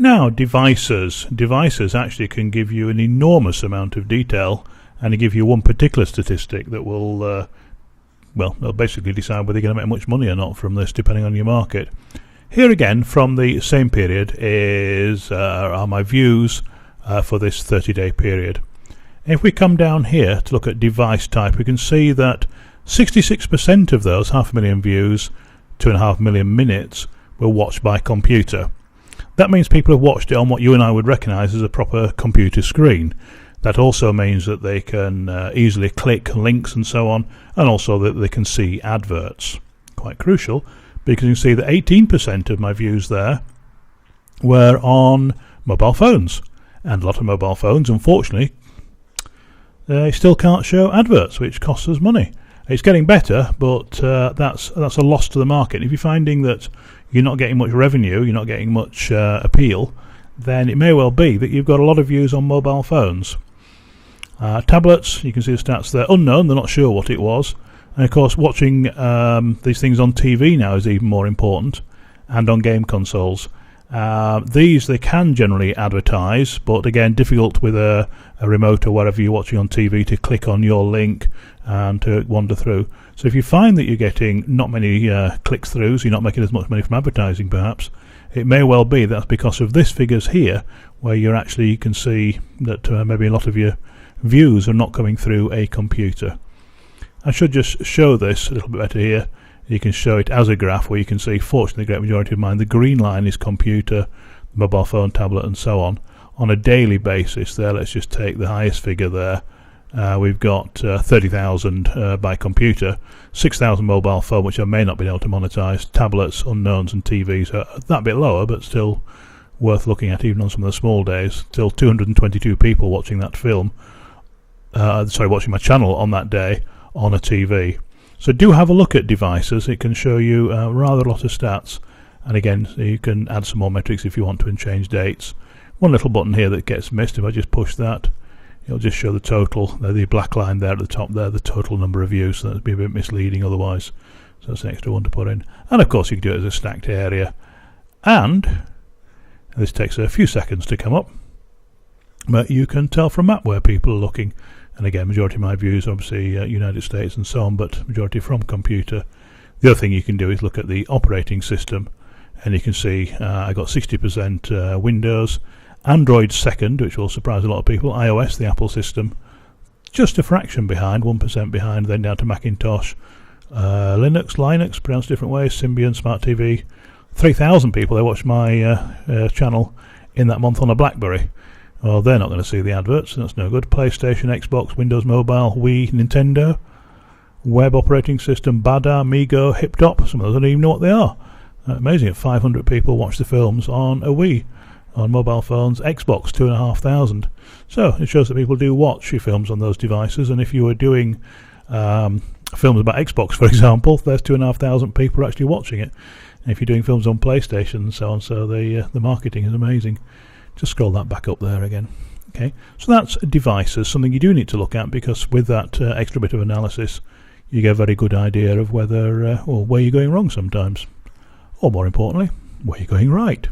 Now, devices. Devices actually can give you an enormous amount of detail, and they give you one particular statistic that will, they'll basically decide whether you're going to make much money or not from this, depending on your market. Here again, from the same period, are my views for this 30-day period. If we come down here to look at device type, we can see that 66% of those 500,000 views, 2.5 million minutes, were watched by computer. That means people have watched it on what you and I would recognise as a proper computer screen. That also means that they can easily click links and so on, and also that they can see adverts. Quite crucial, because you can see that 18% of my views there were on mobile phones. And a lot of mobile phones, unfortunately, they still can't show adverts, which costs us money. It's getting better, but that's a loss to the market. If you're finding that you're not getting much revenue, you're not getting much appeal, then it may well be that you've got a lot of views on mobile phones. Tablets, you can see the stats there. Unknown, they're not sure what it was. And of course, watching these things on TV now is even more important, and on game consoles. These they can generally advertise, but again, difficult with a remote or whatever you're watching on TV to click on your link and to wander through. So if you find that you're getting not many click-throughs, you're not making as much money from advertising perhaps, it may well be that's because of this figures here, where you can see that maybe a lot of your views are not coming through a computer. I should just show this a little bit better here. You can show it as a graph where you can see, fortunately, the great majority of mine, the green line is computer, mobile phone, tablet and so on. On a daily basis there, let's just take the highest figure there. We've got 30,000 by computer, 6,000 mobile phone, which I may not be able to monetize, tablets, unknowns and TVs are that bit lower, but still worth looking at even on some of the small days. Still 222 people watching that film, watching my channel on that day on a TV. So do have a look at devices. It can show you rather a lot of stats, and again you can add some more metrics if you want to and change dates. One little button here that gets missed, if I just push that, it'll just show the total, the black line there at the top there, the total number of views, so that'd be a bit misleading otherwise. So that's an extra one to put in. And of course you can do it as a stacked area, and this takes a few seconds to come up, but you can tell from map where people are looking. And again, majority of my views obviously United States and so on, but majority from computer. The other thing you can do is look at the operating system, and you can see I got 60% Windows, Android second, which will surprise a lot of people, iOS, the Apple system, just a fraction behind, 1% behind, then down to Macintosh, Linux, pronounced different ways, Symbian, Smart TV. 3,000 people, they watched my channel in that month on a BlackBerry. Well, they're not going to see the adverts, that's no good. PlayStation, Xbox, Windows Mobile, Wii, Nintendo, web operating system, Bada, Migo, HipTop, some of those I don't even know what they are. Amazing, if 500 people watch the films on a Wii. On mobile phones, Xbox, 2,500. So it shows that people do watch your films on those devices, and if you were doing films about Xbox, for example, there's 2,500 people actually watching it. And if you're doing films on PlayStation and so on, so the marketing is amazing. Just scroll that back up there again. Okay, so that's devices, something you do need to look at, because with that extra bit of analysis, you get a very good idea of whether or where you're going wrong sometimes, or more importantly, where you're going right.